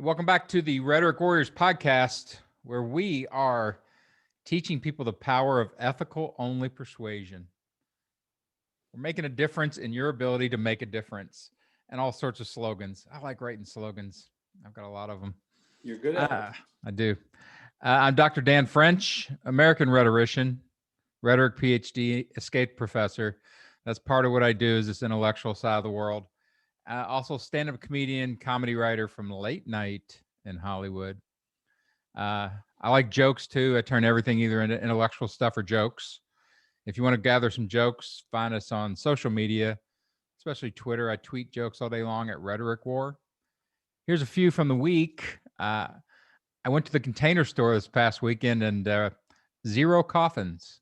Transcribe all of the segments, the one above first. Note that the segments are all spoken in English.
Welcome back to the Rhetoric Warriors podcast, where we are teaching people the power of ethical only persuasion. We're making a difference in your ability to make a difference, and all sorts of slogans. I like writing slogans. I've got a lot of them. You're good at it. I do. I'm Dr. Dan French, American rhetorician, rhetoric PhD, escaped professor. That's part of what I do is this intellectual side of the world. Also stand-up comedian, comedy writer from late night in Hollywood. I like jokes too. I turn everything either into intellectual stuff or jokes. If you want to gather some jokes, find us on social media, especially Twitter. I tweet jokes all day long at Rhetoric War. Here's a few from the week. I went to the Container Store this past weekend and 0 coffins.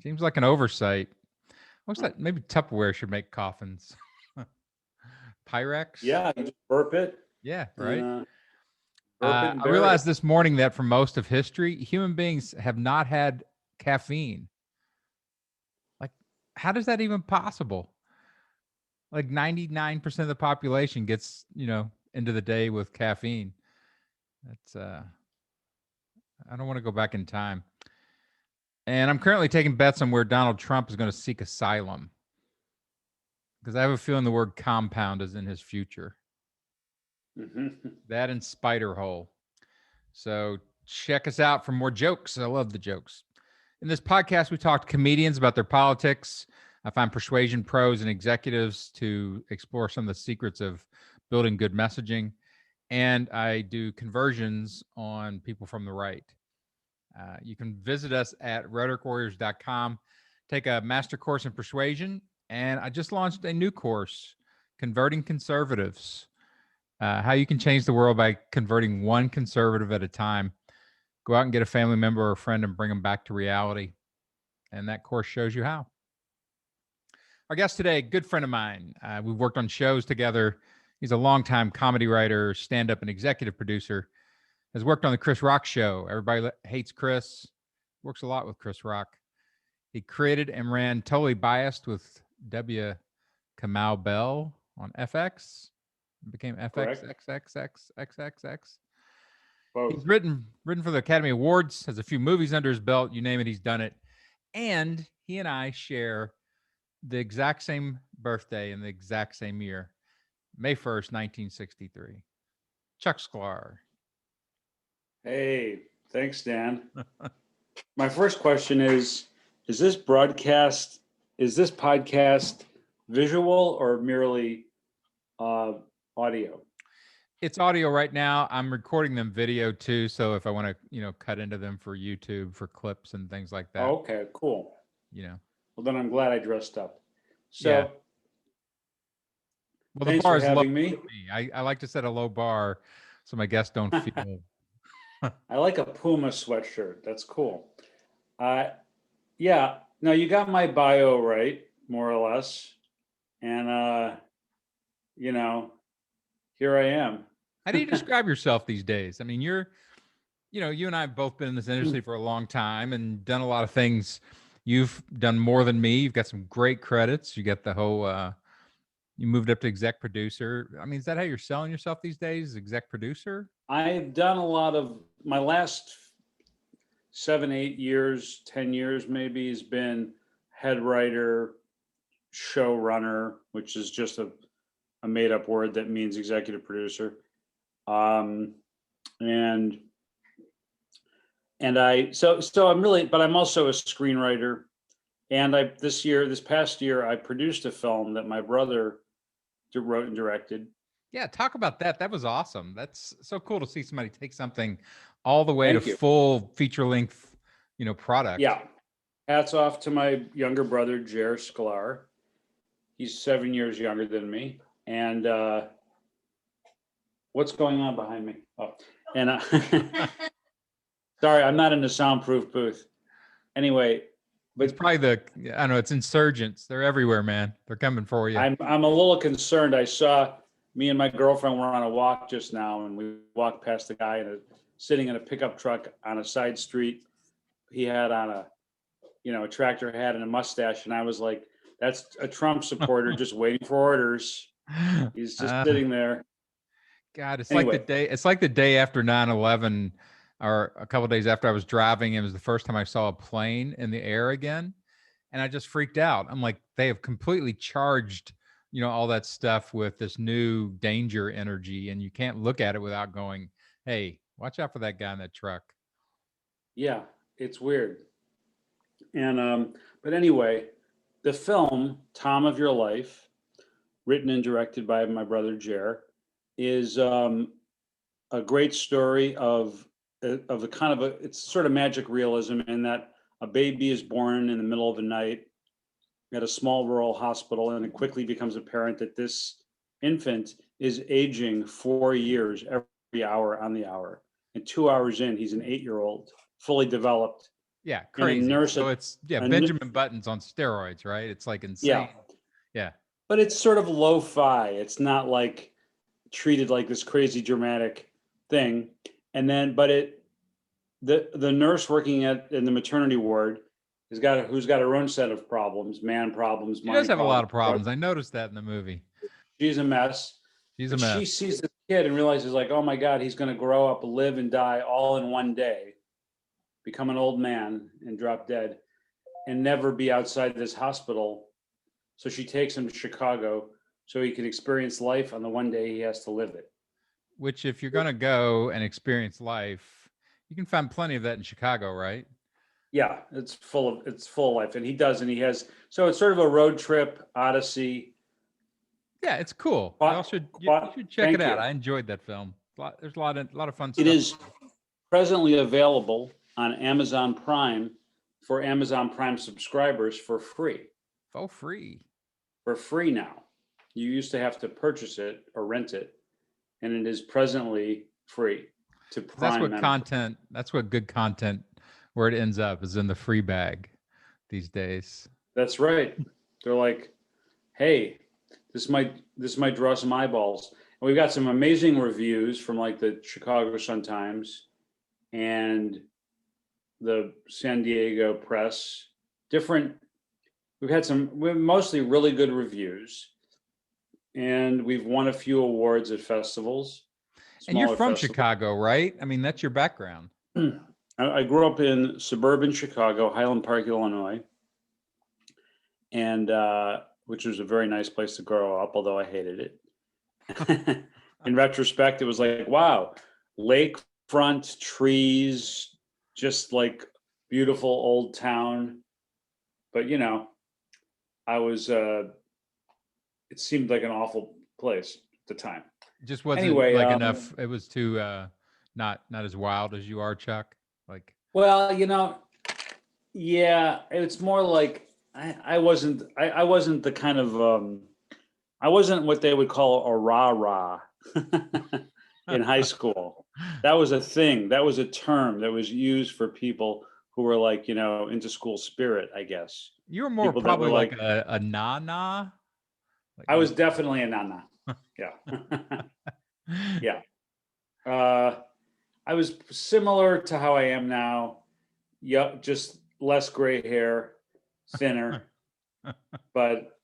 Seems like an oversight. What's that? Maybe Tupperware should make coffins. Pyrex? Yeah, you just burp it. Yeah, right. I realized this morning that for most of history, human beings have not had caffeine. Like, how does that even possible? Like 99% of the population gets, into the day with caffeine. That's I don't want to go back in time. And I'm currently taking bets on where Donald Trump is going to seek asylum, because I have a feeling the word compound is in his future. That and spider hole. So check us out for more jokes. I love the jokes. In this podcast, we talk to comedians about their politics. I find persuasion pros and executives to explore some of the secrets of building good messaging. And I do conversions on people from the right. You can visit us at rhetoricwarriors.com, take a master course in persuasion. And I just launched a new course, Converting Conservatives, how you can change the world by converting one conservative at a time. Go out and get a family member or a friend and bring them back to reality. And that course shows you how. Our guest today, a good friend of mine. We've worked on shows together. He's a longtime comedy writer, stand-up, and executive producer. Has worked on the Chris Rock show. Everybody hates Chris. Works a lot with Chris Rock. He created and ran Totally Biased with Kamau Bell on FX. It became FXXXXXXX. He's written for the Academy Awards, has a few movies under his belt. You name it, he's done it. And he and I share the exact same birthday in the exact same year, May 1st, 1963. Chuck Sklar. Hey, thanks, Dan. My first question is this podcast visual or merely audio? It's audio right now. I'm recording them video too. So if I want to, cut into them for YouTube, for clips and things like that. Oh, okay, cool. Well, then I'm glad I dressed up. So, yeah. Well, thanks the bar for is having low me. I like to set a low bar so my guests don't feel. I like a Puma sweatshirt. That's cool. Yeah. Now you got my bio right, more or less. And, here I am. How do you describe yourself these days? I mean, you and I have both been in this industry for a long time and done a lot of things. You've done more than me. You've got some great credits. You got the whole, you moved up to exec producer. I mean, is that how you're selling yourself these days? Exec producer? I've done a lot of my last 7, 8 years, 10 years maybe has been head writer, showrunner, which is just a made up word that means executive producer. And I'm really, but I'm also a screenwriter. And this past year, I produced a film that my brother wrote and directed. Yeah, talk about that. That was awesome. That's so cool to see somebody take something all the way Thank to you. full feature length, product. Yeah. Hats off to my younger brother, Sklar. He's 7 years younger than me. And what's going on behind me? Oh, and sorry, I'm not in a soundproof booth. Anyway, but it's probably I don't know, it's insurgents. They're everywhere, man. They're coming for you. I'm a little concerned. I saw me and my girlfriend were on a walk just now, and we walked past a guy sitting in a pickup truck on a side street. He had on a tractor hat and a mustache, and I was like, that's a Trump supporter just waiting for orders. He's just sitting there. God, it's like the Anyway, day. It's like the day after 9/11, or a couple days after I was driving. It was the first time I saw a plane in the air again, and I just freaked out. I'm like, they have completely charged, all that stuff with this new danger energy, and you can't look at it without going, "Hey, watch out for that guy in that truck." yeah, it's weird. And but anyway, the film Tom of Your Life, written and directed by my brother Jer, is a great story of the kind of it's sort of magic realism in that a baby is born in the middle of the night at a small rural hospital, and it quickly becomes apparent that this infant is aging 4 years every hour on the hour. And 2 hours in, he's an 8-year-old, fully developed. Yeah, And a crazy. nurse, So it's Benjamin Buttons on steroids, right? It's like yeah, insane. Yeah. but it's sort of lo-fi. It's not like treated like this crazy dramatic thing. And then, but the nurse working in the maternity ward who's got her own set of problems, man problems, She does money have a lot of problems. problems. I noticed that in the movie. She's a mess. She's a But she mess. sees this kid and realizes, like, oh my God, he's going to grow up, live and die all in one day, become an old man and drop dead, and never be outside this hospital. So she takes him to Chicago so he can experience life on the one day he has to live it. Which, if you're going to go and experience life, you can find plenty of that in Chicago, right? Yeah, it's full of life, and he does, and he has. So it's sort of a road trip odyssey. Yeah, it's cool. Y'all should you should check it Thank out. you. I enjoyed that film. There's a lot of fun It stuff. is presently available on Amazon Prime for Amazon Prime subscribers for free. Oh, free. For free now. You used to have to purchase it or rent it, and it is presently free to That's Prime what members. content. That's what good content. Where it ends up is in the free bag these days. That's right. They're like, hey, this might draw some eyeballs. And we've got some amazing reviews from like the Chicago Sun-Times and the San Diego Press. We've had mostly really good reviews, and we've won a few awards at festivals. And you're from festivals. Chicago, right? I mean, that's your background. I grew up in suburban Chicago, Highland Park, Illinois, and which was a very nice place to grow up, although I hated it. In retrospect, it was like, wow, lakefront trees, just like beautiful old town. But I was. It seemed like an awful place at the time. Just wasn't Anyway, like enough. It was too not as wild as you are, Chuck. Like, well, yeah, it's more like I wasn't the kind of I wasn't what they would call a rah-rah in high school. That was a thing. That was a term that was used for people who were like, into school spirit, I guess. you were more People that were probably like a na. I was definitely a nana. Yeah. Yeah. I was similar to how I am now. Yeah, just less gray hair, thinner, but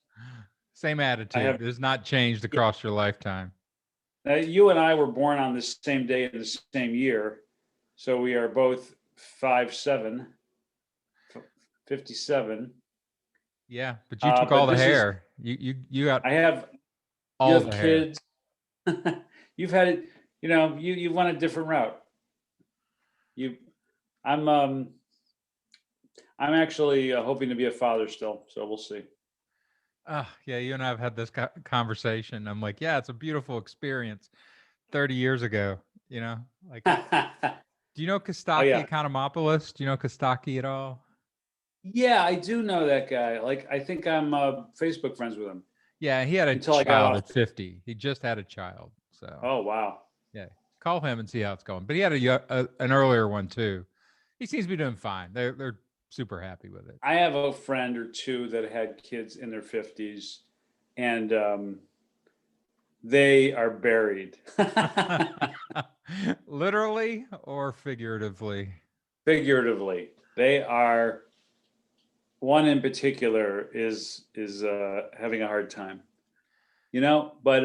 same attitude. It has not changed across your lifetime. You and I were born on the same day in the same year, so we are both 5'7", 57. Yeah, but you took all the hair. You got. I have. All you have the kids. You've had it. You went a different route. I'm actually hoping to be a father still, so we'll see. Yeah, you and I have had this conversation. I'm like, yeah, it's a beautiful experience. 30 years ago, like, do you know Kostaki Economopoulos? Do you know Kostaki at all? Yeah, I do know that guy. Like, I think I'm Facebook friends with him. Yeah, he had a child at 50. He just had a child. So. Oh, wow. Yeah, call him and see how it's going. But he had an earlier one too. He seems to be doing fine. They're super happy with it. I have a friend or two that had kids in their 50s, and they are buried. Literally or figuratively? Figuratively. They are. One in particular is having a hard time, but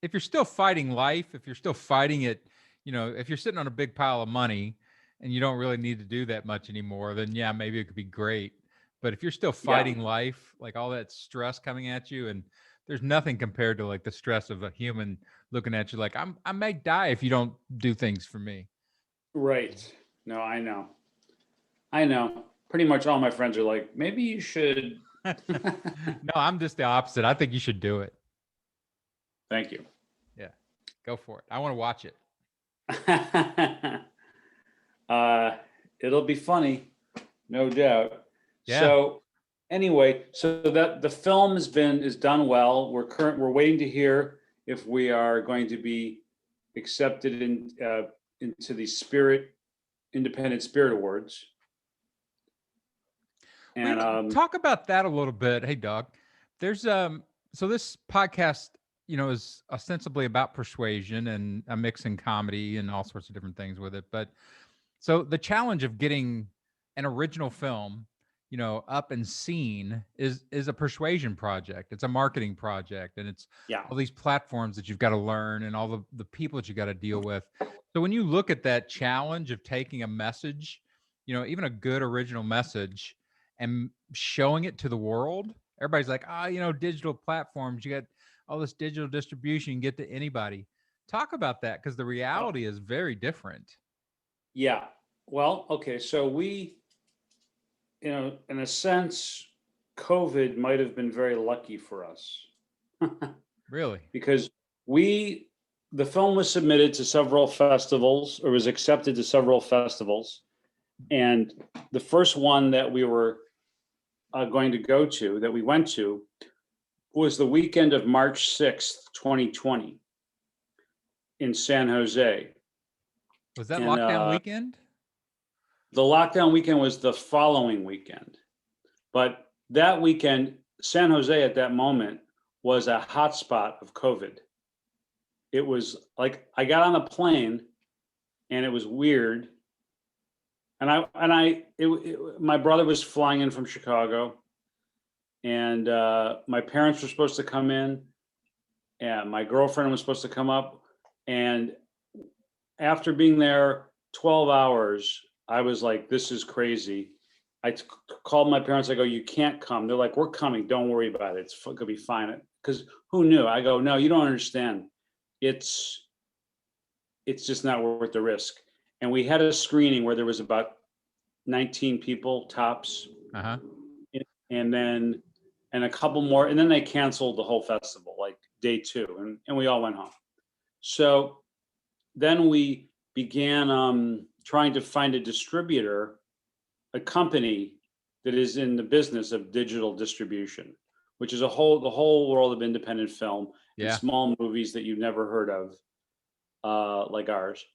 if you're still fighting life, if you're still fighting it, if you're sitting on a big pile of money and you don't really need to do that much anymore, then yeah, maybe it could be great. But if you're still Yeah, fighting life, like all that stress coming at you, and there's nothing compared to like the stress of a human looking at you like I may die if you don't do things for me. right. No, I know. I know. Pretty much all my friends are like, maybe you should. No, I'm just the opposite. I think you should do it. Thank you. Yeah, go for it. I want to watch it. uh, it'll be funny, no doubt. Yeah. So anyway, so that the film is done well. We're waiting to hear if we are going to be accepted into the Independent Spirit Awards. We And talk about that a little bit. Hey, Doug. There's so this podcast, is ostensibly about persuasion and a mix in comedy and all sorts of different things with it. But so the challenge of getting an original film, up and seen is a persuasion project. It's a marketing project, and it's yeah, all these platforms that you've got to learn and all the people that you got to deal with. So when you look at that challenge of taking a message, even a good original message and showing it to the world, everybody's like, digital platforms, you got all this digital distribution, you can get to anybody. Talk about that, because the reality is very different. yeah. Well, okay. So in a sense, COVID might have been very lucky for us. Really? Because the film was submitted to several festivals, or was accepted to several festivals, and the first one that we were going to go to, that we went to, was the weekend of March 6th, 2020, in San Jose. Was that And lockdown weekend? the lockdown weekend was the following weekend, but that weekend, San Jose at that moment was a hotspot of COVID. It was like I got on a plane and it was weird. My brother was flying in from Chicago, and my parents were supposed to come in, and my girlfriend was supposed to come up. And after being there 12 hours, I was like, this is crazy. Called my parents. I go, you can't come. They're like, we're coming. Don't worry about it. It's going to be fine. Because who knew? I go, no, you don't understand. It's just not worth the risk. And we had a screening where there was about 19 people tops, Uh-huh. and then a couple more, and then they canceled the whole festival, like day two, and we all went home. So then we began trying to find a distributor, a company that is in the business of digital distribution, which is the whole world of independent film and Yeah. small movies that you've never heard of, like ours,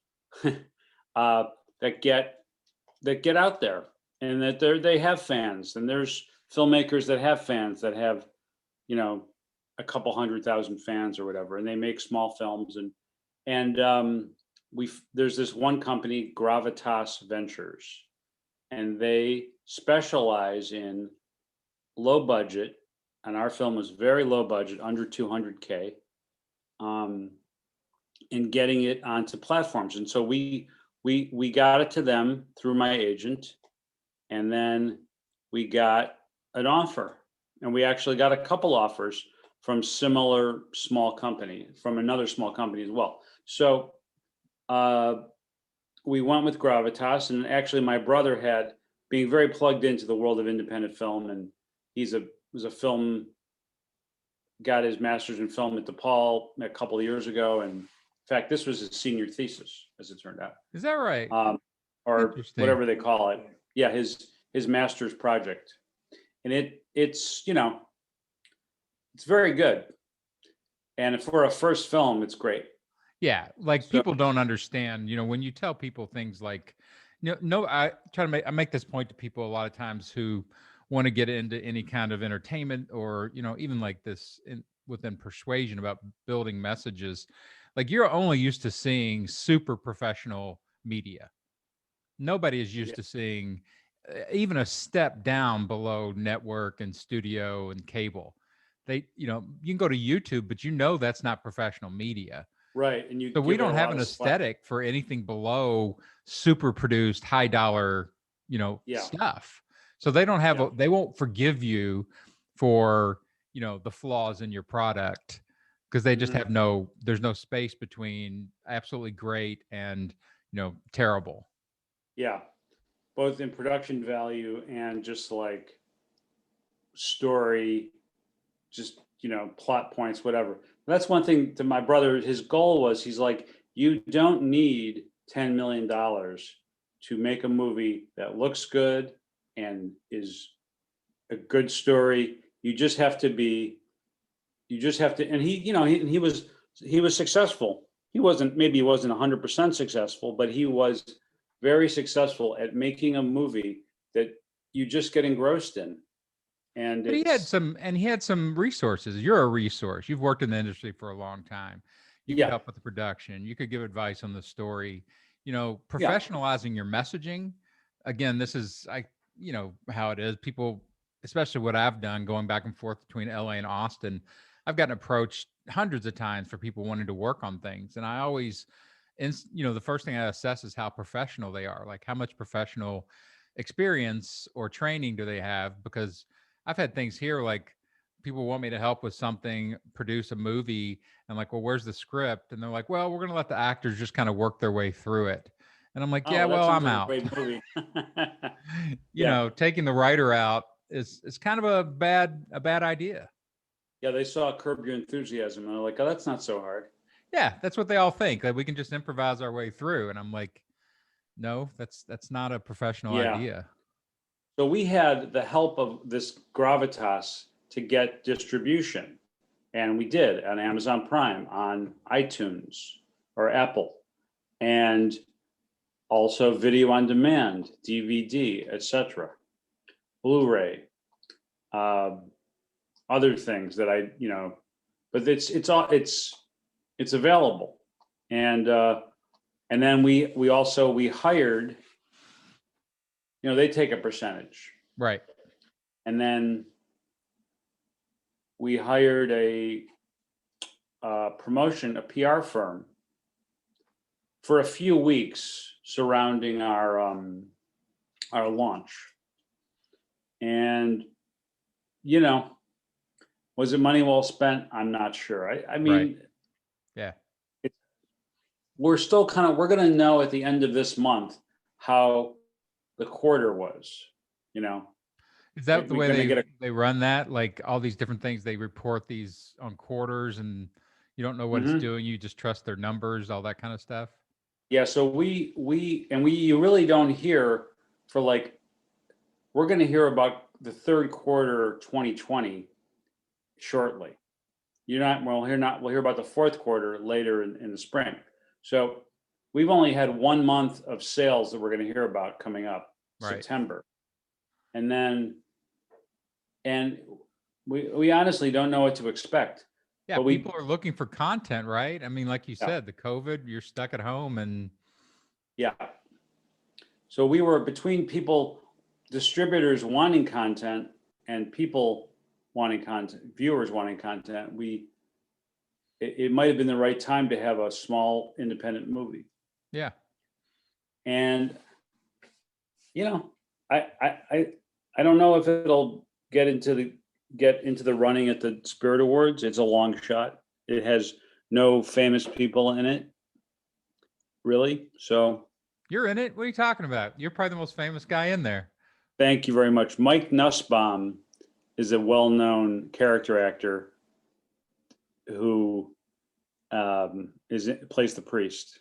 that get out there, and that they have fans, and there's filmmakers that have fans that have, a couple 100,000 fans or whatever, and they make small films, and there's this one company, Gravitas Ventures, and they specialize in low budget, and our film was very low budget, under 200K, in getting it onto platforms. And so we got it to them through my agent, and then we got an offer, and we actually got a couple offers from similar small company, from another small company as well. So we went with Gravitas, and actually my brother had, being very plugged into the world of independent film, and was a film, got his master's in film at DePaul a couple of years ago, and in fact, this was his senior thesis, as it turned out. Is that right? Or Interesting. whatever they call it. Yeah, his master's project, and it's it's very good, and for a first film, it's great. Yeah, like So people don't understand, when you tell people things like, no, I make this point to people a lot of times who want to get into any kind of entertainment, or, even like this within persuasion about building messages. Like, you're only used to seeing super professional media. Nobody is used yeah, to seeing even a step down below network and studio and cable. They, you know, you can go to YouTube, but you know that's not professional media. Right. And you So we give it a don't have lot an of slack. aesthetic for anything below super produced, high dollar, Yeah. stuff. So they don't have Yeah. they won't forgive you for, the flaws in your product because they just Mhm. have there's no space between absolutely great and, terrible. Yeah. Both in production value and just like story, just, plot points, whatever. That's one thing to my brother. His goal was, he's like, you don't need $10 million to make a movie that looks good and is a good story. You just have to, and he was successful. Maybe he wasn't 100% successful, but he was very successful at making a movie that you just get engrossed in. And But he had some resources. You're a resource. You've worked in the industry for a long time. You could yeah, help with the production. You could give advice on the story. yeah, Professionalizing your messaging. Again, this is how it is. People, especially what I've done, going back and forth between LA and Austin, I've gotten approached hundreds of times for people wanting to work on things, and I always, the first thing I assess is how professional they are, like how much professional experience or training do they have, because I've had things here like people want me to help with something, produce a movie. And like, well, where's the script? And they're like, well, we're going to let the actors just kind of work their way through it. And I'm like, yeah, oh, that well, sounds I'm like a out. great movie. Yeah, Taking the writer out is kind of a bad idea. yeah, they saw Curb Your Enthusiasm and they're like, oh, that's not so hard. Yeah, that's what they all think. Like we can just improvise our way through. And I'm like, no, that's not a professional Yeah. idea. So we had the help of this gravitas to get distribution, and we did on Amazon Prime, on iTunes or Apple, and also video on demand, DVD, etc., Blu-ray, uh, other things that but it's available, and then we hired, they take a percentage, Right. and then we hired a promotion, a PR firm, for a few weeks surrounding our launch. And you know, was it money well spent? I'm not sure. I Right. mean, Yeah. we're going to know at the end of this month how the quarter was. You know, Is that the we're way going to get a they run that? Like all these different things, they report these on quarters, and you don't know what it's Mhm. doing. You just trust their numbers, all that kind of stuff. Yeah. So we you really don't hear for like, we're going to hear about the third quarter 2020 shortly. We'll hear about the fourth quarter later in the spring. So we've only had 1 month of sales that we're going to hear about coming up, Right. September. And then, and we honestly don't know what to expect. Yeah, But people are looking for content, right? I mean, like you yeah, said, the COVID, you're stuck at home, and yeah. So we were between people, distributors wanting content and people wanting content, viewers wanting content. It might have been the right time to have a small independent movie. yeah. And you know, I I I I don't know if it'll get into the running at the Spirit Awards. It's a long shot. It has no famous people in it, really. So You're in it. What are you talking about? You're probably the most famous guy in there. thank you very much. Mike Nussbaum is a well-known character actor who plays the priest.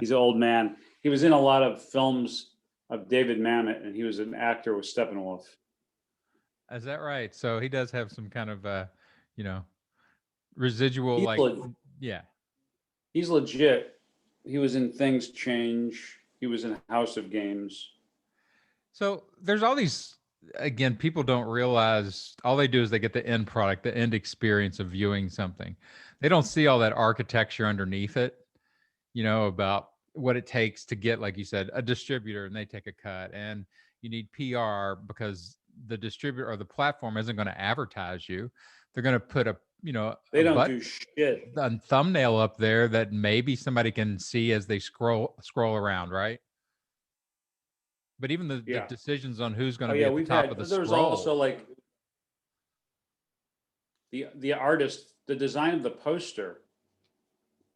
He's an old man. He was in a lot of films of David Mamet, and he was an actor with Steppenwolf. Is that right? So he does have some kind of you know, residual, He's like, le- yeah. he's legit. He was in Things Change. He was in House of Games. So there's all these, again, people don't realize all they do is they get the end product, the end experience of viewing something. They don't see all that architecture underneath it, about what it takes to get, like you said, a distributor, and they take a cut, and you need PR because the distributor or the platform isn't going to advertise you. They're going to put a They don't do shit. a thumbnail up there that maybe somebody can see as they scroll around, right? But even the Yeah. decisions on who's going Oh to be yeah, at the we've top had. of the There's scroll. also like the artist, the design of the poster,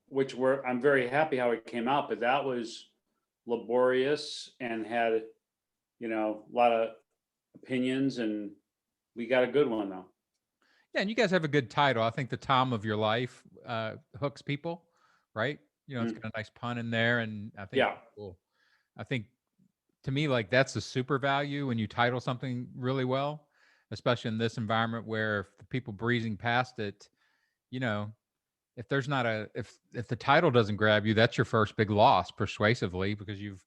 which I'm very happy how it came out, but that was laborious and had, a lot of opinions, and we got a good one though. Yeah, and you guys have a good title. I think the Tom of Your Life hooks people, right? It's got a nice pun in there, and I think Yeah. I think to me, like that's the super value when you title something really well, especially in this environment where if the people breezing past it, if there's not if the title doesn't grab you, that's your first big loss persuasively, because you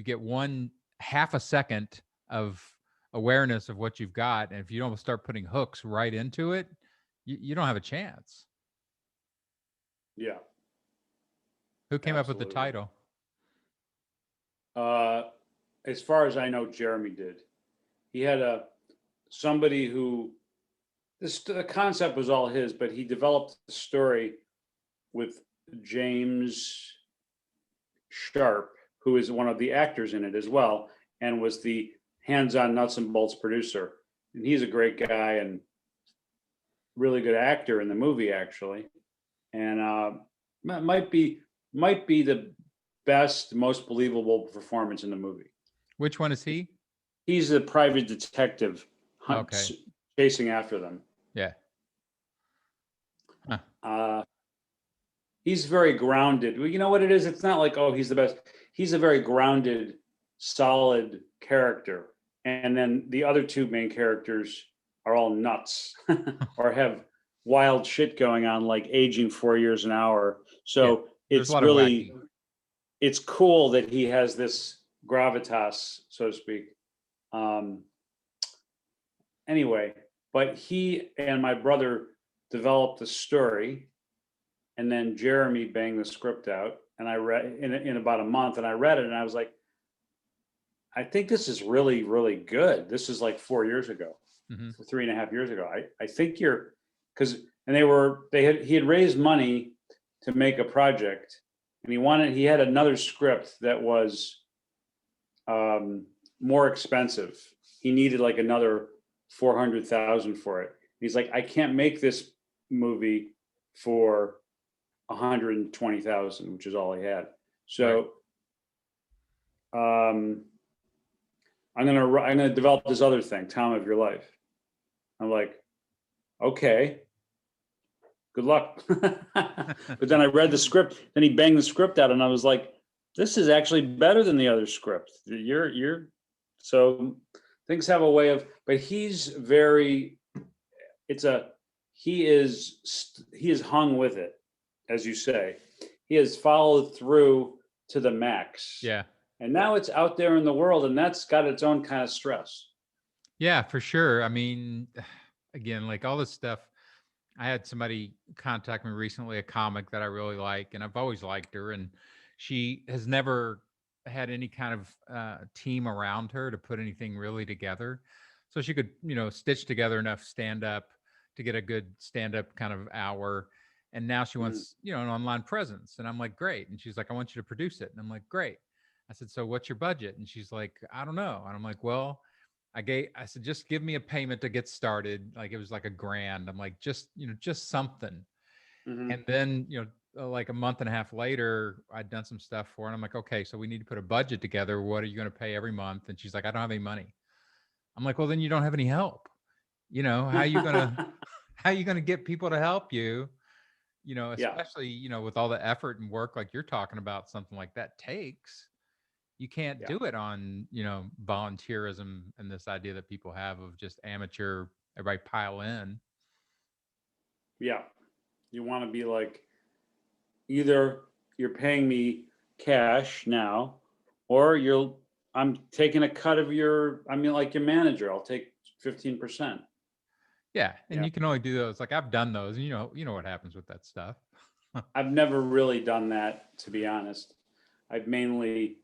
get one half a second of awareness of what you've got, and if you don't start putting hooks right into it, you don't have a chance. Yeah. Who came up with the Absolutely. title? As far as I know, Jeremy did. He had somebody who the concept was all his, but he developed the story with James Sharp, who is one of the actors in it as well, and was the hands-on nuts and bolts producer. And he's a great guy and really good actor in the movie, actually. And might be the best, most believable performance in the movie. Which one is he? He's a private detective chasing after them. Yeah. Huh. He's very grounded. Well, you know what it is? It's not like, oh, he's the best. He's a very grounded, solid character. And then the other two main characters are all nuts or have wild shit going on, like aging 4 years an hour. So it's really, it's cool that he has this gravitas, so to speak. Anyway, but he and my brother developed the story, and then Jeremy banged the script out, and I read in about a month, and I read it, and I was like, I think this is really, really good. This is like 4 years ago, 3.5 years ago. I think he had raised money to make a project, and he had another script that was more expensive. He needed like another 400,000 for it. He's like, I can't make this movie for 120,000, which is all he had. So, I'm gonna develop this other thing, Tom of Your Life. I'm like, okay, good luck. But then I read the script. Then he banged the script out, and I was like, this is actually better than the other script. So things have a way of. But he's very. He is hung with it, as you say. He has followed through to the max. Yeah. And now it's out there in the world, and that's got its own kind of stress. Yeah, for sure. I mean, again, like all this stuff, I had somebody contact me recently, a comic that I really like, and I've always liked her, and she has never had any kind of team around her to put anything really together. So she could, stitch together enough stand up to get a good stand up kind of hour. And now she wants, an online presence. And I'm like, great. And she's like, I want you to produce it. And I'm like, great. I said, so what's your budget? And she's like, I don't know. And I'm like, well, I said, just give me a payment to get started. Like it was like $1,000. I'm like, just something. And then, like a month and a half later, I'd done some stuff for her. And I'm like, okay, so we need to put a budget together. What are you going to pay every month? And she's like, I don't have any money. I'm like, well, then you don't have any help. How are you going to get people to help you? Especially, with all the effort and work like you're talking about, something like that takes. You can't do it on, volunteerism and this idea that people have of just amateur, everybody pile in. Yeah. You want to be like, either you're paying me cash now, or I'm taking a cut of like your manager, I'll take 15%. Yeah. And you can only do those. Like I've done those, and you know what happens with that stuff. I've never really done that, to be honest. I've mainly,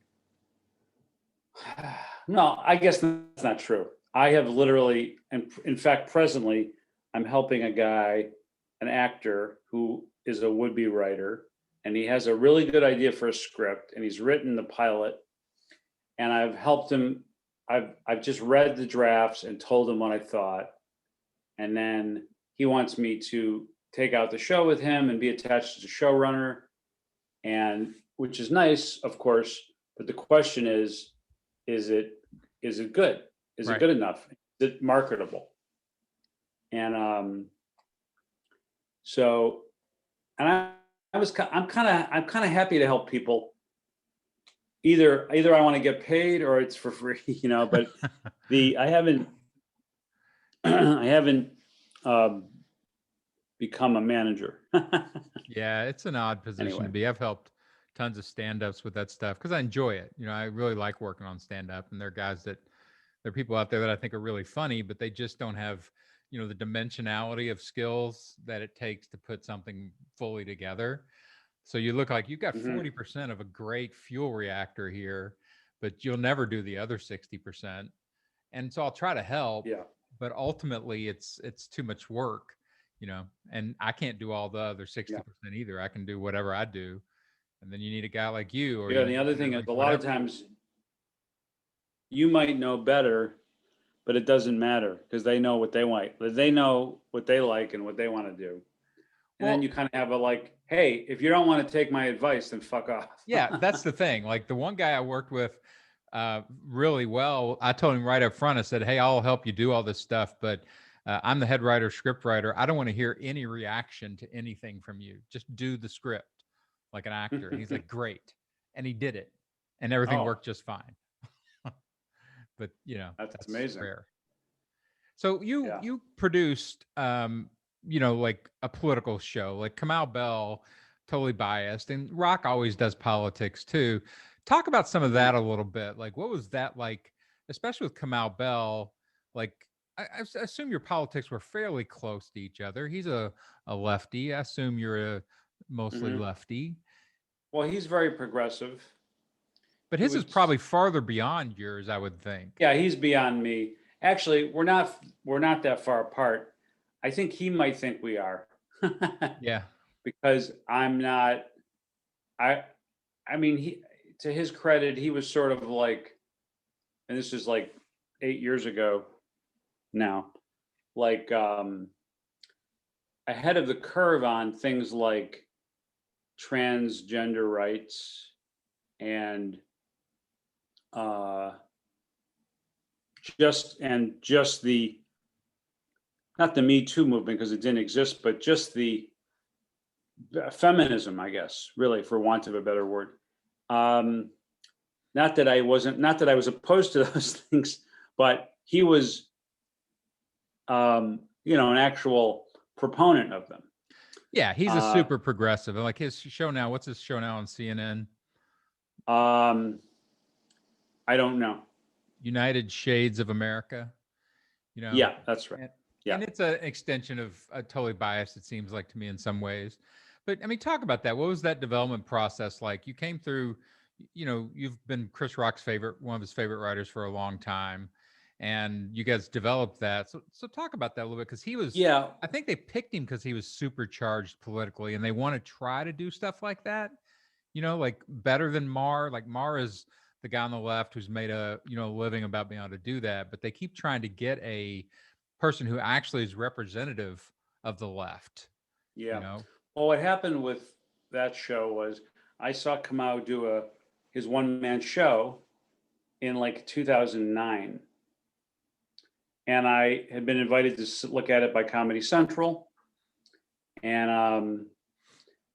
no, I guess that's not true. I have literally, and in fact, presently, I'm helping a guy, an actor who is a would-be writer, and he has a really good idea for a script, and he's written the pilot, and I've helped him. I've just read the drafts and told him what I thought, and then he wants me to take out the show with him and be attached as a showrunner, and which is nice, of course. But the question is it good? Is it good enough? Is it marketable? And so, and I'm kind of happy to help people. Either I want to get paid or it's for free, but I haven't become a manager. Yeah, it's an odd position Anyway. to be. I've helped tons of stand-ups with that stuff because I enjoy it. I really like working on stand-up, and there are people out there that I think are really funny, but they just don't have, the dimensionality of skills that it takes to put something fully together. So you look like you've got 40% of a great fuel reactor here, but you'll never do the other 60%. And so I'll try to help, but ultimately it's too much work, and I can't do all the other 60% either. I can do whatever I do. And then you need a guy like you. Or the other thing is a lot of times you might know better, but it doesn't matter because they know what they want. They know what they like and what they want to do. And then you kind of have a like, hey, if you don't want to take my advice, then fuck off. Yeah, that's the thing. Like the one guy I worked with really well, I told him right up front, I said, hey, I'll help you do all this stuff, but I'm the head writer, script writer. I don't want to hear any reaction to anything from you. Just do the script like an actor. And he's like, great. And he did it. And everything worked just fine. But, that's amazing. Rare. So you produced, like a political show, like Kamau Bell, Totally Biased, and Rock always does politics too. Talk about some of that a little bit. Like, what was that like, especially with Kamau Bell? Like, I assume your politics were fairly close to each other. He's a lefty. I assume you're a mostly lefty. Well, he's very progressive. But his is probably farther beyond yours, I would think. Yeah, he's beyond me. Actually, we're not that far apart. I think he might think we are. Yeah. Because I'm not. I mean, he, to his credit, he was sort of like, and this is like 8 years ago now, like ahead of the curve on things like transgender rights and just the, not the Me Too movement because it didn't exist, but just the feminism, I guess, really, for want of a better word. Not that I was opposed to those things, but he was, an actual proponent of them. Yeah, he's a super progressive. Like his show now, what's his show now on CNN? I don't know. United Shades of America. Yeah, that's right. And it's an extension of Totally Biased, it seems like to me in some ways. But I mean, talk about that. What was that development process like? You came through, you've been Chris Rock's one of his favorite writers for a long time, and you guys developed that. So talk about that a little bit, because he was, I think they picked him because he was supercharged politically, and they want to try to do stuff like that, like better than Marr. Like Marr is the guy on the left who's made a living about being able to do that, but they keep trying to get a person who actually is representative of the left. Well, what happened with that show was I saw Kamau do his one-man show in like 2009, and I had been invited to look at it by Comedy Central, and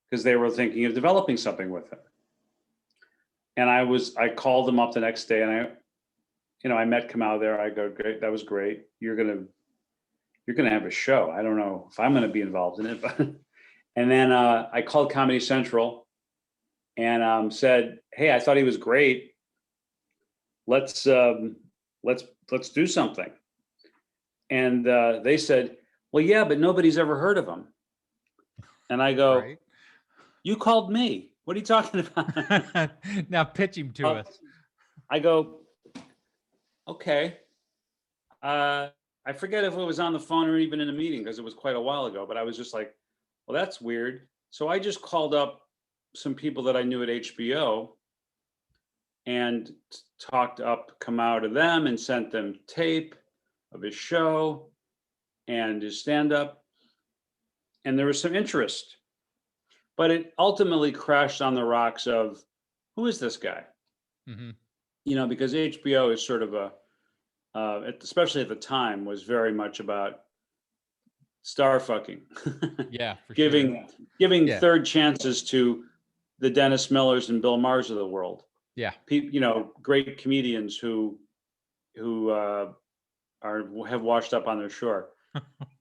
because they were thinking of developing something with him. And I called them up the next day, and I met Kamau there. I go, great, that was great. You're gonna have a show. I don't know if I'm gonna be involved in it, but and then I called Comedy Central and said, hey, I thought he was great. Let's do something. And they said, well, yeah, but nobody's ever heard of him. And I go, right. You called me. What are you talking about? Now pitch him to us. I go, okay. I forget if it was on the phone or even in a meeting because it was quite a while ago, but I was just like, well, that's weird. So I just called up some people that I knew at HBO and talked up Kamau to them and sent them tape of his show and his stand-up. And there was some interest, but it ultimately crashed on the rocks of, who is this guy? Mm-hmm. Because HBO is sort of especially at the time, was very much about star fucking. Yeah, for giving sure. giving Yeah. third chances to the Dennis Millers and Bill Maher's of the world. Yeah. Great comedians who have washed up on their shore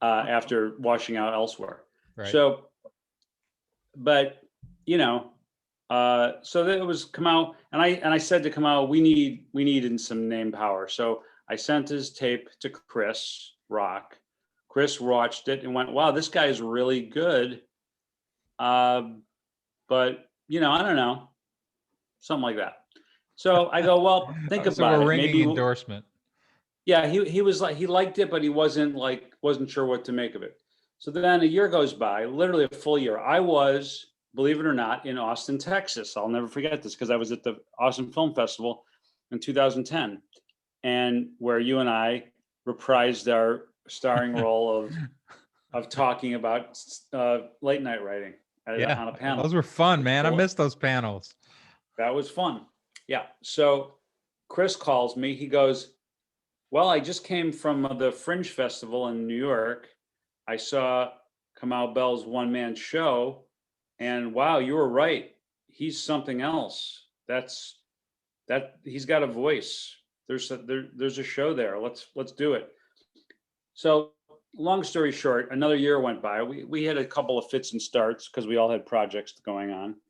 after washing out elsewhere. Right. So, but so that it was Kamau, and I said to Kamau, we needed some name power. So I sent his tape to Chris Rock. Chris watched it and went, "Wow, this guy is really good." But I don't know, something like that. So I go, "Well, think So about a it. ringing Maybe." endorsement. Yeah, he was like, he liked it, but he wasn't sure what to make of it. So then a year goes by, literally a full year. I was, believe it or not, in Austin, Texas. I'll never forget this because I was at the Austin Film Festival in 2010, and where you and I reprised our starring role of talking about late night writing Yeah. on a panel. Those were fun, man. I missed those panels. That was fun. Yeah. So Chris calls me. He goes, "Well, I just came from the Fringe Festival in New York. I saw Kamau Bell's one-man show, and wow, you were right. He's something else. He's got a voice. There's a show there. Let's do it." So, long story short, another year went by. We had a couple of fits and starts because we all had projects going on.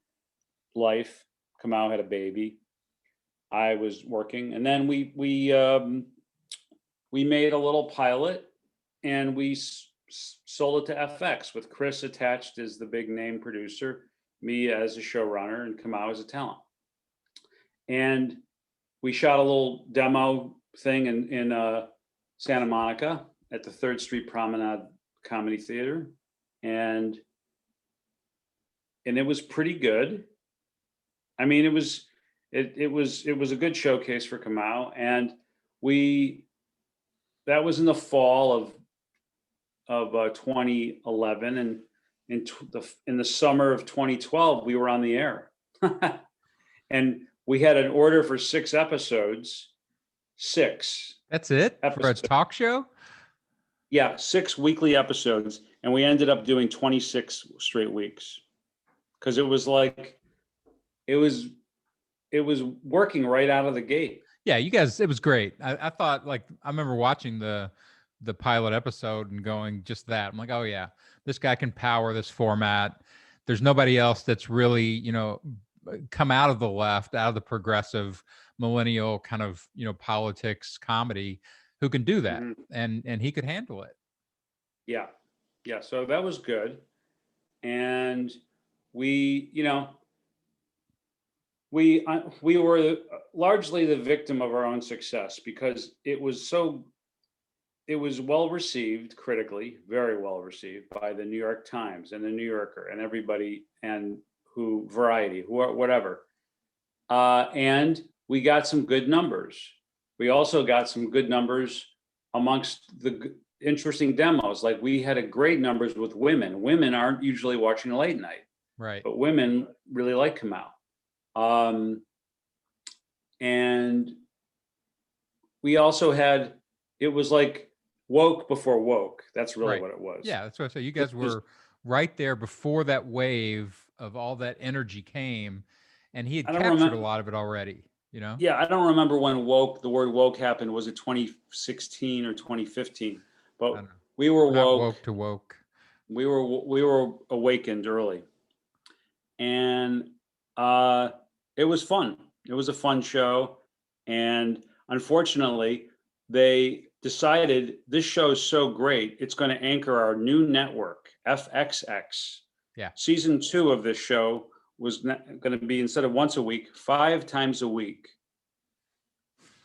Life. Kamau had a baby. I was working, and then we made a little pilot, and we sold it to FX with Chris attached as the big name producer, me as a showrunner, and Kamau as a talent. And we shot a little demo thing in Santa Monica at the 3rd Street Promenade Comedy Theater, and it was pretty good. I mean, it was a good showcase for Kamau, and that was in the fall of 2011, and in the summer of 2012 we were on the air. And we had an order for 6 episodes. 6. That's it episodes. For a talk show? Yeah, 6 weekly episodes, and we ended up doing 26 straight weeks because it was working right out of the gate. Yeah, you guys, it was great. I thought, I remember watching the pilot episode and going just that. I'm like, oh yeah, this guy can power this format. There's nobody else that's really, come out of the left, out of the progressive millennial kind of, politics comedy who can do that. Mm-hmm. And he could handle it. Yeah. Yeah. So that was good. And we were largely the victim of our own success because it was well received critically, very well received by the New York Times and the New Yorker and everybody, and Variety, whatever. And we got some good numbers. We also got some good numbers amongst the interesting demos. Like we had a great numbers with women. Women aren't usually watching late night, right? But women really like Kamau. And we also had, it was like woke before woke. That's really what it was. Yeah, that's what I say. You guys were right there before that wave of all that energy came, and he had captured a lot of it already, Yeah, I don't remember when the word woke happened. Was it 2016 or 2015? But we were woke. Woke to woke. We were awakened early. And it was fun. It was a fun show. And unfortunately, they decided this show is so great, it's going to anchor our new network, FXX. Yeah. Season 2 of this show was going to be, instead of once a week, 5 times a week,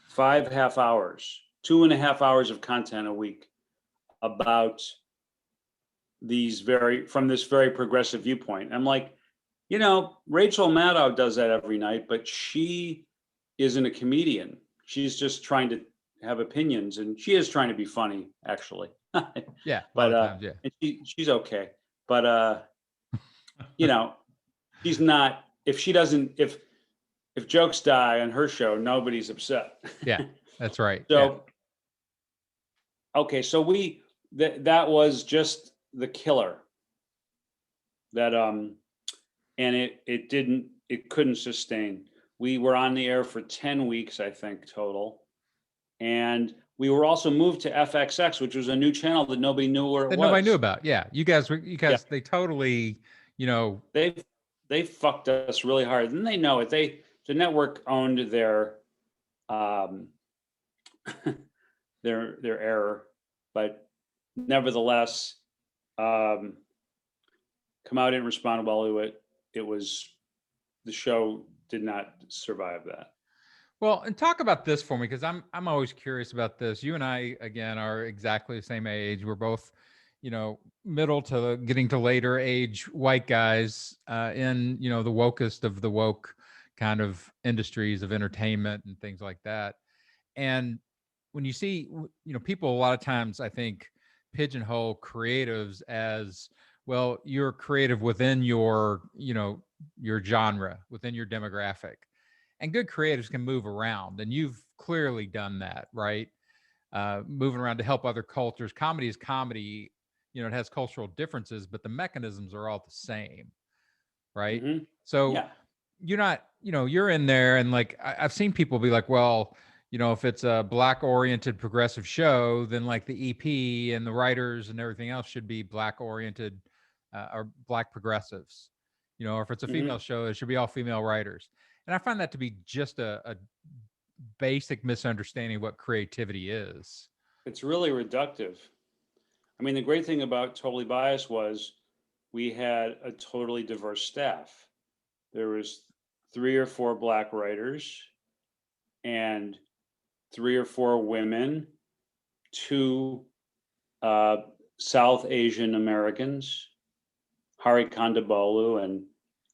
5 half hours. 2.5 hours of content a week about from this very progressive viewpoint. I'm like, Rachel Maddow does that every night, but she isn't a comedian. She's just trying to have opinions, and she is trying to be funny, actually. Yeah, a lot But of times, yeah. and she's okay. But she's not. If she doesn't, if jokes die on her show, nobody's upset. Yeah, that's right. Yeah. So okay, so that was just the killer. That and it couldn't sustain. We were on the air for 10 weeks, I think, total. And we were also moved to FXX, which was a new channel that nobody knew where it was. That nobody knew about. Yeah. You guys, Yeah. they totally, They fucked us really hard, and they know it. The network owned their their error, but nevertheless, Kamau didn't respond well to it. The show did not survive that. Well, and talk about this for me, because I'm always curious about this. You and I, again, are exactly the same age. We're both, middle to getting to later age white guys in, the wokest of the woke kind of industries of entertainment and things like that. And when you see, people a lot of times, I think, pigeonhole creatives as, well, you're creative within your, your genre, within your demographic. And good creatives can move around, and you've clearly done that, right? Moving around to help other cultures. Comedy is comedy. It has cultural differences, but the mechanisms are all the same, right? Mm-hmm. So Yeah. you're not, you're in there, and like I've seen people be like, well, if it's a Black-oriented progressive show, then like the EP and the writers and everything else should be Black-oriented or Black progressives. Or if it's a female show, it should be all female writers. And I find that to be just a basic misunderstanding of what creativity is. It's really reductive. I mean, the great thing about Totally Biased was we had a totally diverse staff. There was 3 or 4 Black writers and 3 or 4 women, 2 South Asian Americans, Hari Kondabolu and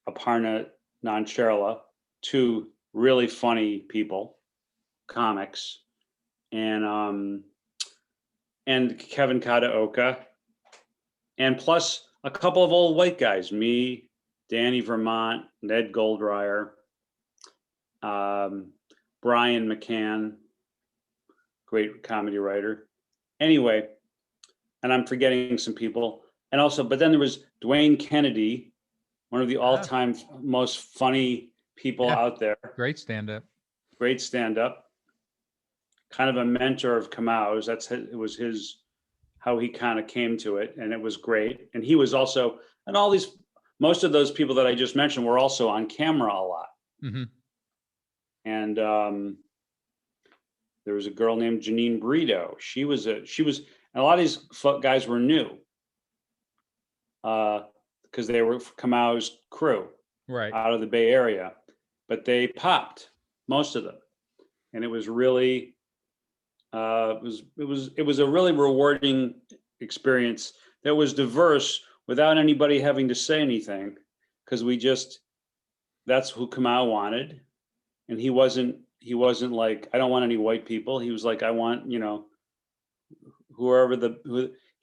Aparna Nancherla, 2 really funny people, comics, and Kevin Kataoka, and plus a couple of old white guys, me, Danny Vermont, Ned Goldreyer, Brian McCann, great comedy writer. Anyway, and I'm forgetting some people. And also, but then there was Dwayne Kennedy, one of the all-time most funny people out there. Great stand-up. Great stand-up. Kind of a mentor of Kamau's. It was his, how he kind of came to it, and it was great. And he was also, and most of those people that I just mentioned were also on camera a lot. Mm-hmm. And there was a girl named Janine Brito. She was, and a lot of these guys were new because they were Kamau's crew, right, out of the Bay Area, but they popped, most of them, and it was really, it was a really rewarding experience that was diverse without anybody having to say anything, because that's who Kamau wanted, and he wasn't like, I don't want any white people. He was like, I want, he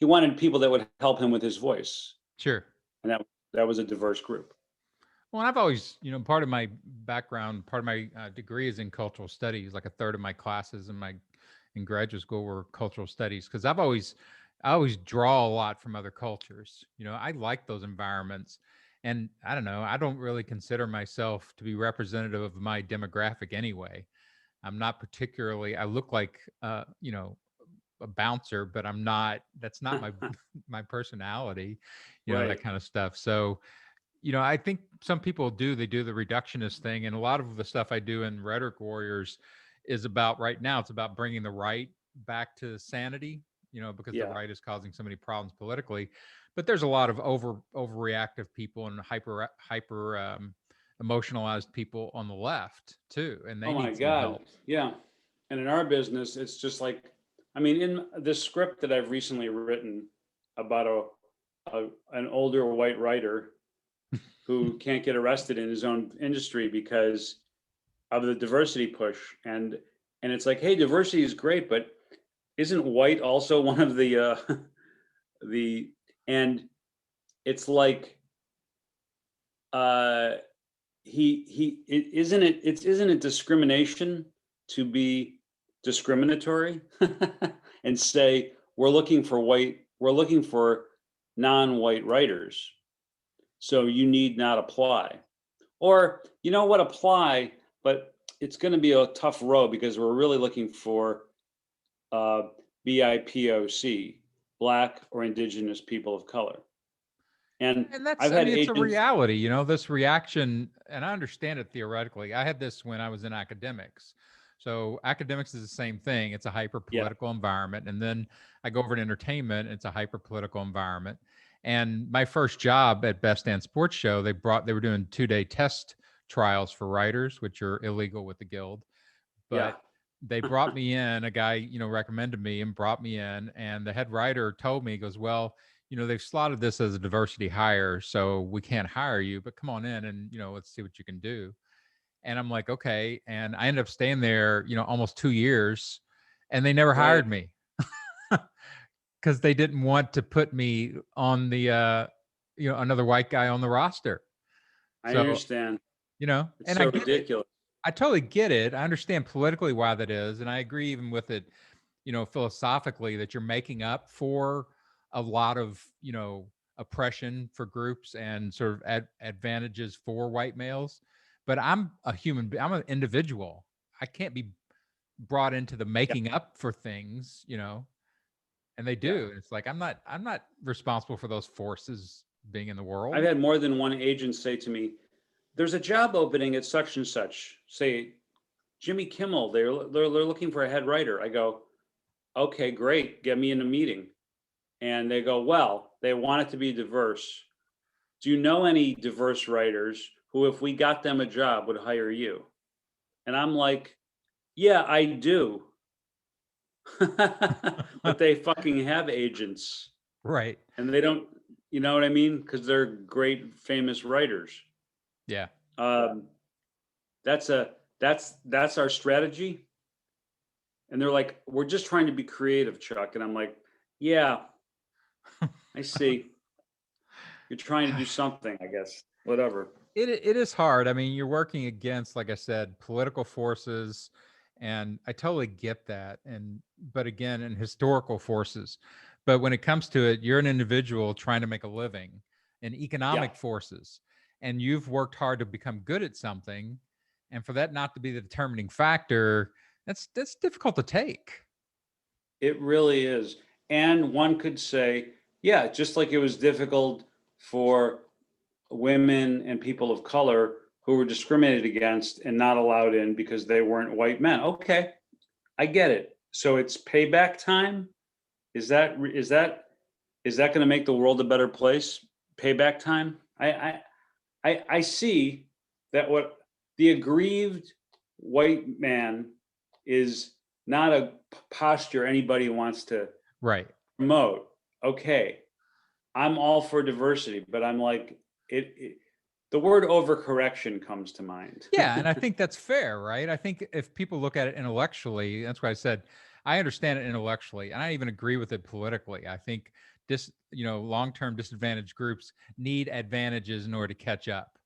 wanted people that would help him with his voice. Sure. And that was a diverse group. Well, I've always, part of my background, part of my degree is in cultural studies. Like a third of my classes in graduate school were cultural studies, because I always draw a lot from other cultures. I like those environments. And I don't know, I don't really consider myself to be representative of my demographic anyway. I'm not particularly, I look like, a bouncer, but I'm not, that's not my personality, Right. that kind of stuff. So, I think some people they do the reductionist thing. And a lot of the stuff I do in Rhetoric Warriors is about, right now, it's about bringing the right back to sanity, because the right is causing so many problems politically. But there's a lot of overreactive people and hyper emotionalized people on the left too. And they need some help. Yeah. And in our business, it's just like I mean, in the script that I've recently written about an older white writer who can't get arrested in his own industry because of the diversity push, and it's like, hey, diversity is great, but isn't white also one of the the and it's like uh isn't it discrimination to be discriminatory and say we're looking for non-white writers, so you need not apply, or you know what, apply, but it's going to be a tough road because we're really looking for uh BIPOC, Black or Indigenous people of color. And And that's, I've I had mean, it's a agents. reality, you know, this reaction, and I understand it theoretically. I had this when I was in academics. So academics is the same thing. It's a hyper Yeah, political environment. And then I go over to entertainment, it's a hyper political environment. And my first job at Best Damn Sports Show, they were doing 2-day test trials for writers, which are illegal with the guild. yeah. But they brought me in, a guy, you know, recommended me and brought me in. And the head writer told me, he goes, well, you know, they've slotted this as a diversity hire, so we can't hire you, but come on in and, you know, let's see what you can do. And I'm like, okay. And I ended up staying there, you know, almost 2 years, and they never Right. hired me because they didn't want to put me on the, you know, another white guy on the roster. I So, understand. you know, It's and I so get it. ridiculous. I totally get it. I understand politically why that is. And I agree even with it, you know, philosophically, that you're making up for a lot of, you know, oppression for groups and sort of advantages for white males. But I'm a I'm an individual. I can't be brought into the Yeah, making up for things, you know, and they yeah. do. It's like, I'm not responsible for those forces being in the I've world. had more than one agent say to me, "There's a job opening at such and such." Say Jimmy Kimmel, they're looking for a head writer. I go, "Okay, great. Get me in a meeting." And they go, "Well, they want it to be diverse. Do you know any diverse writers who, if we got them a job, would hire you?" And I'm like, "Yeah, I do." But they fucking have agents Right. and they don't, you know what I mean? Because they're great, famous writers. Yeah. Um, that's a that's our strategy. And they're like, we're just trying to be creative, Chuck. And I'm like, yeah, I see. You're trying to do something, I guess. Whatever. It is hard. I mean, you're working against, like I said, political forces, and I totally get that. And but again, and historical forces. But when it comes to it, you're an individual trying to make a living, and Yeah, economic forces, and you've worked hard to become good at something, and for that not to be the determining factor, that's difficult to take. it really is. And one could say, yeah, just like it was difficult for women and people of color who were discriminated against and not allowed in because they weren't white men. Okay, I get it. So it's payback time. Is that going to make the world a better place? Payback time. I see that what the aggrieved white man is not a posture anybody wants to Right. promote. Okay, I'm all for diversity, but I'm like it the word overcorrection comes to mind. Yeah, and I think that's fair, right? I think if people look at it intellectually, that's why I said I understand it intellectually, and I even agree with it politically. I think you know, long-term disadvantaged groups need advantages in order to catch up.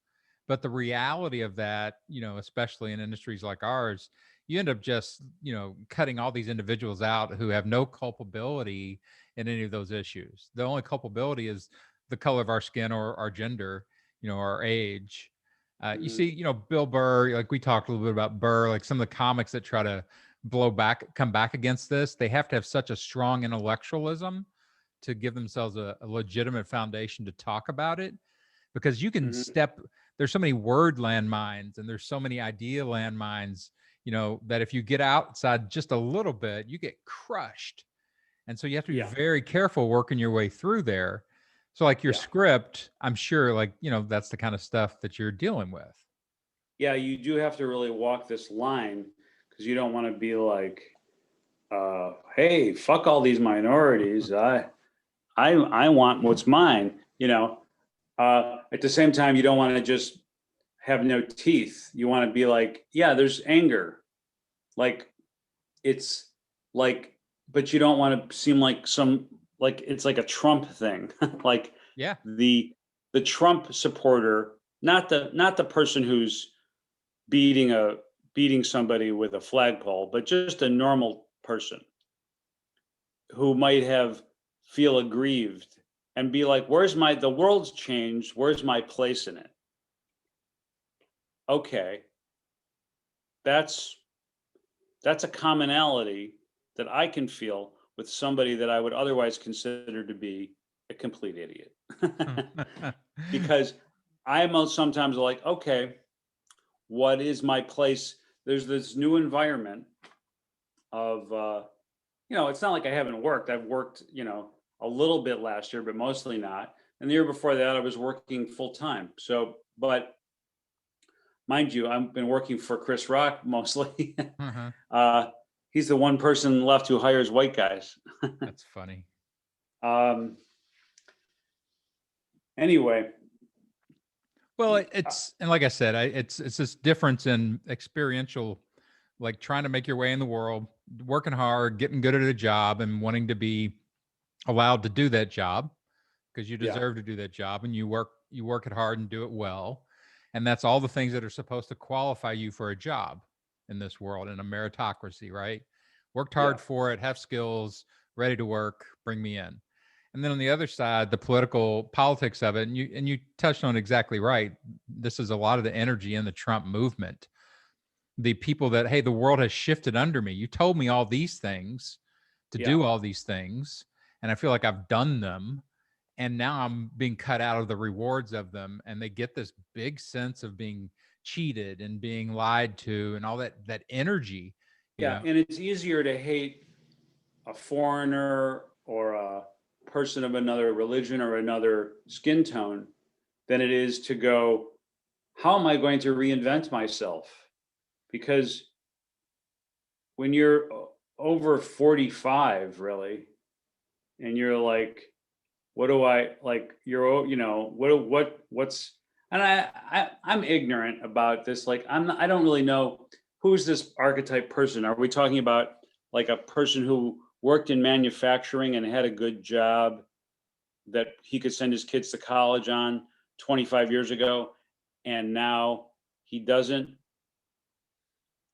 But the reality of that, you know, especially in industries like ours, you end up just, you know, cutting all these individuals out who have no culpability in any of those issues. The only culpability is the color of our skin or our gender, you know, our age. You Mhm. see, you know, Bill Burr, like we talked a little bit about Burr, like some of the comics that try to come back against this, they have to have such a strong intellectualism to give themselves a legitimate foundation to talk about it, because you can Mhm. step, there's so many word landmines and there's so many idea landmines, you know, that if you get outside just a little bit, you get crushed. And so you have to be Yeah, very careful working your way through there. So like your yeah, script, I'm sure, like, you know, that's the kind of stuff that you're dealing with. yeah. You do have to really walk this line because you don't want to be like, hey, fuck all these minorities. I want what's mine. At the same time, you don't want to just have no teeth. You want to be like, yeah, there's anger. Like it's like, but you don't want to seem like it's like a Trump thing. Like Yeah. the Trump supporter, not the person who's beating somebody with a flagpole, but just a normal person who might have feel aggrieved and be like, the world's changed, where's my place in it? Okay, that's a commonality that I can feel with somebody that I would otherwise consider to be a complete idiot. Because I'm sometimes like, okay, what is my place? There's this new environment of, it's not like I haven't worked. I've worked, a little bit last year, but mostly not. And the year before that, I was working full time. So, but mind you, I've been working for Chris Rock mostly. Uh-huh. He's the one person left who hires white guys. That's funny. Anyway, Well, it's and like I said, it's this difference in experiential, like trying to make your way in the world, working hard, getting good at a job, and wanting to be allowed to do that job because you yeah, deserve to do that job, and you work it hard and do it well, and that's all the things that are supposed to qualify you for a job in this world in a meritocracy, right? Worked yeah, hard for it, have skills, ready to work, bring me in. And then on the other side, the political politics of it, and you touched on exactly right. This is a lot of the energy in the Trump movement. The people that, hey, the world has shifted under me. You told me all these things to yeah, do all these things, and I feel like I've done them. And now I'm being cut out of the rewards of them. And they get this big sense of being cheated and being lied to and all that energy, you yeah. know. And it's easier to hate a foreigner or a person of another religion or another skin tone than it is to go, how am I going to reinvent myself? Because when you're over 45, really, and you're like, what do I like? What's, and I'm ignorant about this. Like, I don't really know who's this archetype person. Are we talking about like a person who worked in manufacturing and had a good job that he could send his kids to college on 25 years ago, and now he doesn't?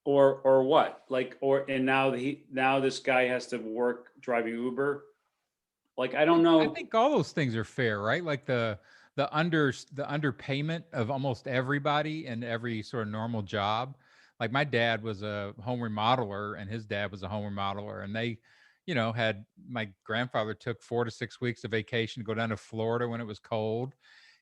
Or what? Like, and now this guy has to work driving Uber. Like, I don't I know. think all those things are fair, right? Like the underpayment of almost everybody in every sort of normal job. Like my dad was a home remodeler and his dad was a home remodeler, and they, had my grandfather took 4 to 6 weeks of vacation to go down to Florida when it was cold,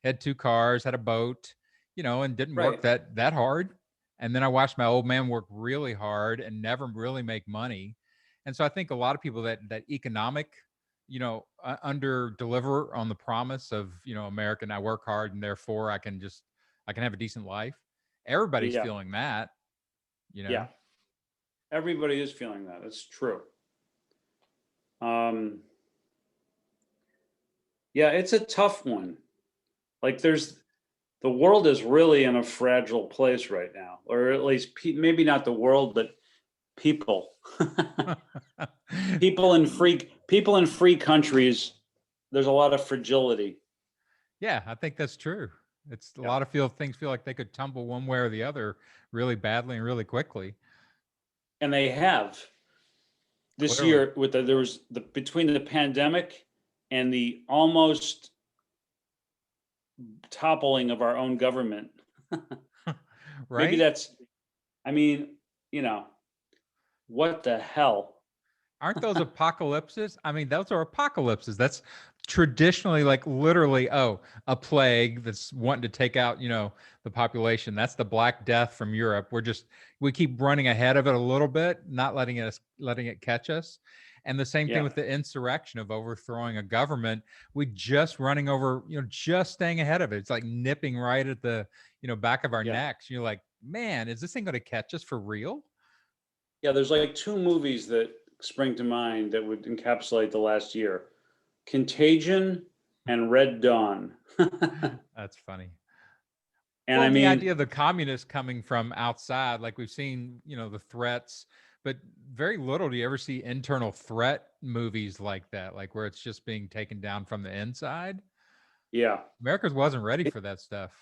had 2 cars, had a boat, and didn't work Right. that hard. And then I watched my old man work really hard and never really make money. And so I think a lot of people that economic under deliver on the promise of American, I work hard and therefore I can have a decent life. Everybody's Yeah. feeling that, you Yeah. know. Everybody is feeling that. It's true. Um, yeah, it's a tough one. Like, the world is really in a fragile place right now, or at least maybe not the world, but people. People in free countries. There's a lot of fragility. Yeah, I think that's true. It's a Yeah. lot of things feel like they could tumble one way or the other really badly and really quickly. And they have this Clearly. year with there was between the pandemic and the almost toppling of our own government. Maybe Right? that's, I mean, what the hell? Aren't those apocalypses? I mean, those are apocalypses. That's traditionally like literally, a plague that's wanting to take out, the population. That's the Black Death from Europe. We keep running ahead of it a little bit, not letting it catch us. And the same thing Yeah, with the insurrection of overthrowing a government. We just running over, just staying ahead of it. It's like nipping right at the, back of our yeah, necks. You're like, man, is this thing going to catch us for real? yeah. There's like two movies that spring to mind that would encapsulate the last year. Contagion and Red Dawn. That's funny. And Well, I the idea mean, of the communists coming from outside, like we've seen, the threats, but very little do you ever see internal threat movies like that, like where it's just being taken down from the inside. yeah. America wasn't ready for that stuff.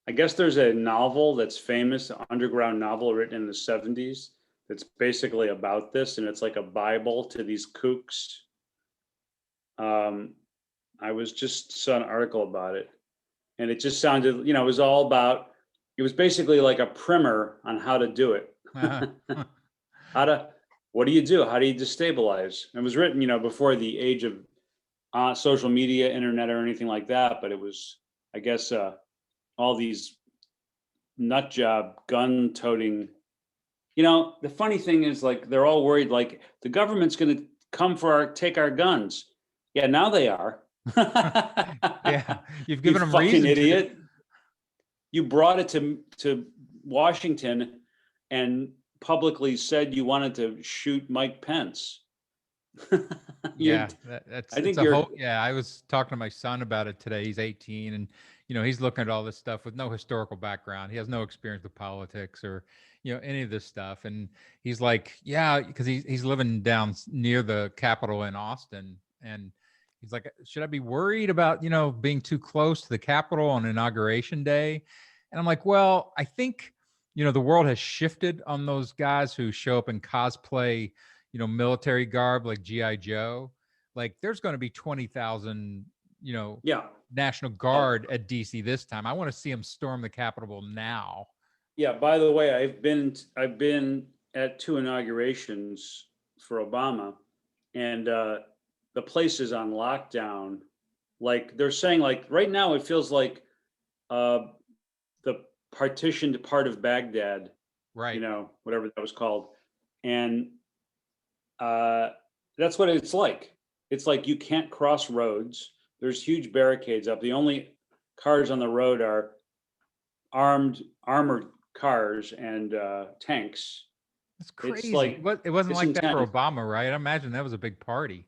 I guess there's a novel that's famous, an underground novel written in the 70s that's basically about this, and it's like a Bible to these kooks. I was just saw an article about it, and it just sounded, it was all about, it was basically like a primer on how to do it. How to, what do you do? How do you destabilize? It was written, before the age of social media, internet, or anything like that, but it was, I guess, all these nut job gun toting. The funny thing is, like, they're all worried, like the government's going to come take our guns. Yeah, now they are. Yeah, you've You given them fucking reason idiot. You brought it to Washington and publicly said you wanted to shoot Mike Pence. Yeah, I it's think a you're, whole. Yeah, I was talking to my son about it today. He's 18, and he's looking at all this stuff with no historical background. He has no experience with politics or any of this stuff, and he's like, yeah, because he's living down near the Capitol in Austin, and he's like, should I be worried about being too close to the Capitol on Inauguration Day? And I'm like, well, I think the world has shifted on those guys who show up in cosplay, military garb like GI Joe. Like there's going to be 20,000, yeah. National Guard at DC this time. I want to see them storm the Capitol now. Yeah, by the way, I've been at 2 inaugurations for Obama, and the place is on lockdown. Like they're saying, like right now it feels like uh, the partitioned part of Baghdad, Right. whatever that was called. And uh, that's what it's like. It's like you can't cross roads. There's huge barricades up. The only cars on the road are armored cars and tanks. It's It's crazy. like, It wasn't it's like that for intense. Obama, right? I imagine that was a big party.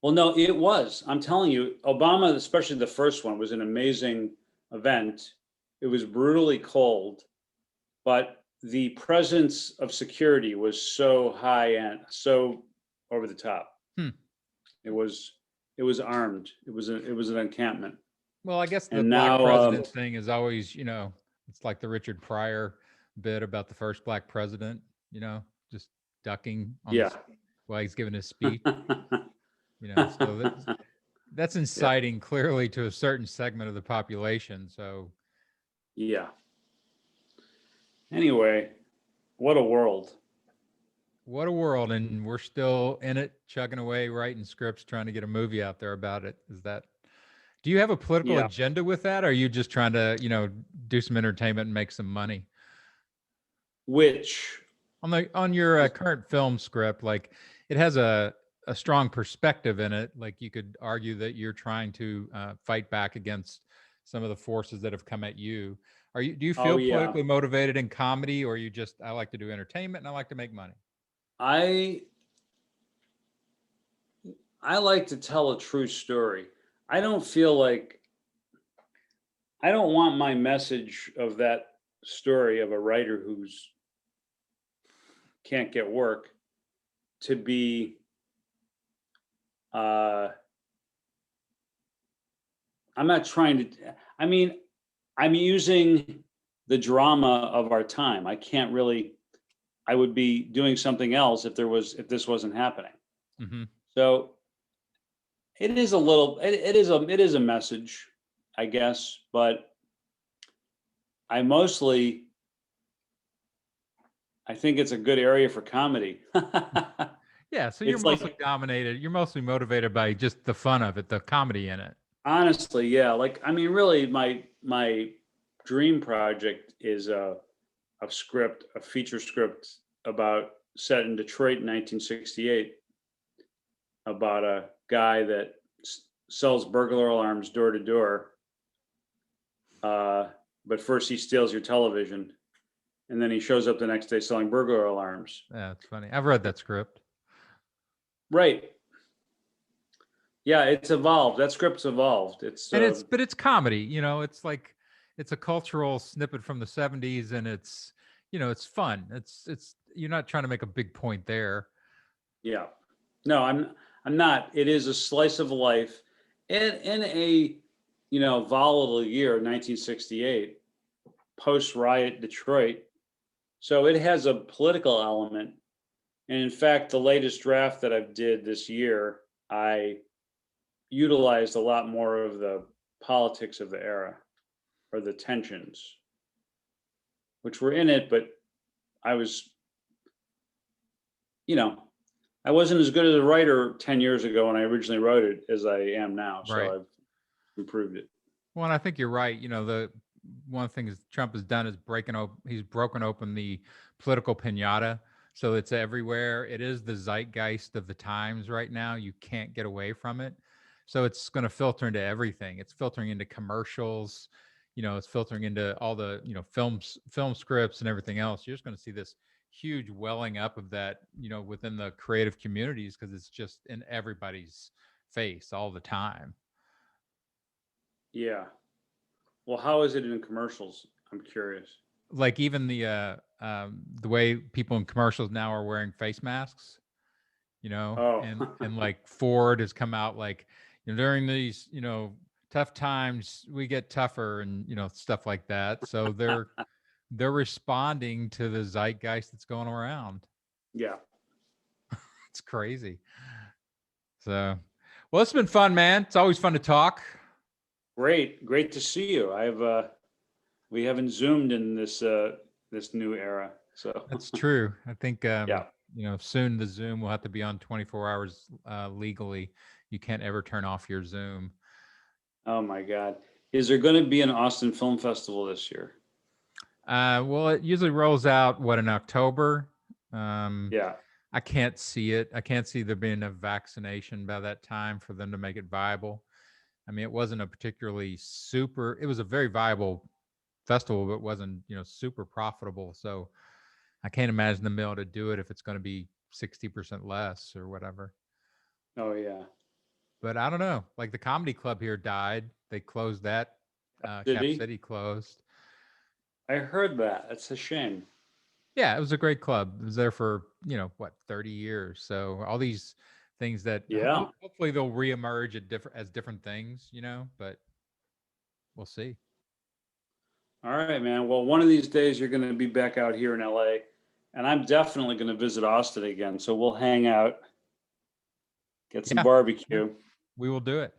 Well, no, it was. I'm telling you, Obama, especially the first one, was an amazing event. It was brutally cold, but the presence of security was so high and so over the top. Hmm. It was armed. It was an encampment. Well, I guess the And black now, president thing is always, it's like the Richard Pryor bit about the first black president, just ducking on yeah. while he's giving his speech, so that's inciting clearly to a certain segment of the population. So Yeah. Anyway, what a world. what a world. And we're still in it, chugging away, writing scripts, trying to get a movie out there about it. Do you have a political Yeah. agenda with that? Or are you just trying to, do some entertainment and make some money? Which, On your current film script, like it has a strong perspective in it. Like you could argue that you're trying to fight back against some of the forces that have come at you. Do you oh feel yeah, politically motivated in comedy, or I like to do entertainment and I like to make money? I I like to tell a true story. I don't feel like I don't want my message of that story of a writer who's can't get work to be uh I'm not trying to I mean, I'm using the drama of our time. I would be doing something else if this wasn't happening. Mm-hmm. So it is a little it is a message, I guess, but I mostly I think it's a good area for comedy. Yeah, so It's like, you're mostly motivated by just the fun of it, the comedy in it. honestly, yeah, like I mean really my dream project is a feature script about set in Detroit in 1968 about a guy that sells burglar alarms door to door. But first he steals your television, and then he shows up the next day selling burglar alarms. Yeah, it's funny. I've read that script. Right. Yeah, it's evolved. That script's evolved. And but it's comedy, you know, it's like, it's a cultural snippet from the 70s, and it's, you know, it's fun. It's, you're not trying to make a big point there. yeah. No, I'm not. It is a slice of life in a, volatile year, 1968, post riot Detroit. So it has a political element. And in fact, the latest draft that I've did this year, I utilized a lot more of the politics of the era, or the tensions, which were in it, but I was, I wasn't as good as a writer 10 years ago when I originally wrote it as I am now. Right. So I've improved it. Well, and I think you're right. You know, the one thing is Trump has done is he's broken open the political piñata. So it's everywhere. It is the zeitgeist of the times right now. You can't get away from it. So it's going to filter into everything. It's filtering into commercials, you know, it's filtering into all the, you know, film scripts and everything else. You're just going to see this huge welling up of that, you know, within the creative communities, because it's just in everybody's face all the time. Yeah. Well, how is it in commercials? I'm curious. Like even the way people in commercials now are wearing face masks, you know, Oh, and like Ford has come out like, you know, during these, you know, tough times we get tougher, and, you know, stuff like that. So they're responding to the zeitgeist that's going around. yeah. It's crazy. So, well, it's been fun, man. It's always fun to talk. Great to see you. We haven't Zoomed in this new era. So That's true. I think, yeah. you know, soon the Zoom will have to be on 24 hours legally. You can't ever turn off your Zoom. Oh my God. Is there going to be an Austin Film Festival this year? Well, it usually rolls out in October. Yeah. I can't see it. I can't see there being a vaccination by that time for them to make it viable. I mean, it wasn't a particularly super. It was a very viable festival, but it wasn't, you know, super profitable. So I can't imagine them being able to do it if it's going to be 60% less or whatever. Oh yeah. But I don't know. Like the comedy club here died. They closed that. Cap City. City closed. I heard that. That's a shame. Yeah, it was a great club. It was there for, you know, what, 30 years. So all these things that Yeah. hopefully they'll reemerge as different things, you know, but we'll see. All right, man. Well, one of these days you're going to be back out here in LA, and I'm definitely going to visit Austin again. So we'll hang out, get some Yeah, barbecue. we will do it.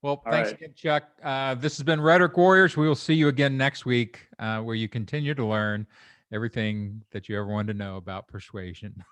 Well, All thanks right. again, Chuck. This has been Rhetoric Warriors. We will see you again next week, where you continue to learn everything that you ever wanted to know about persuasion.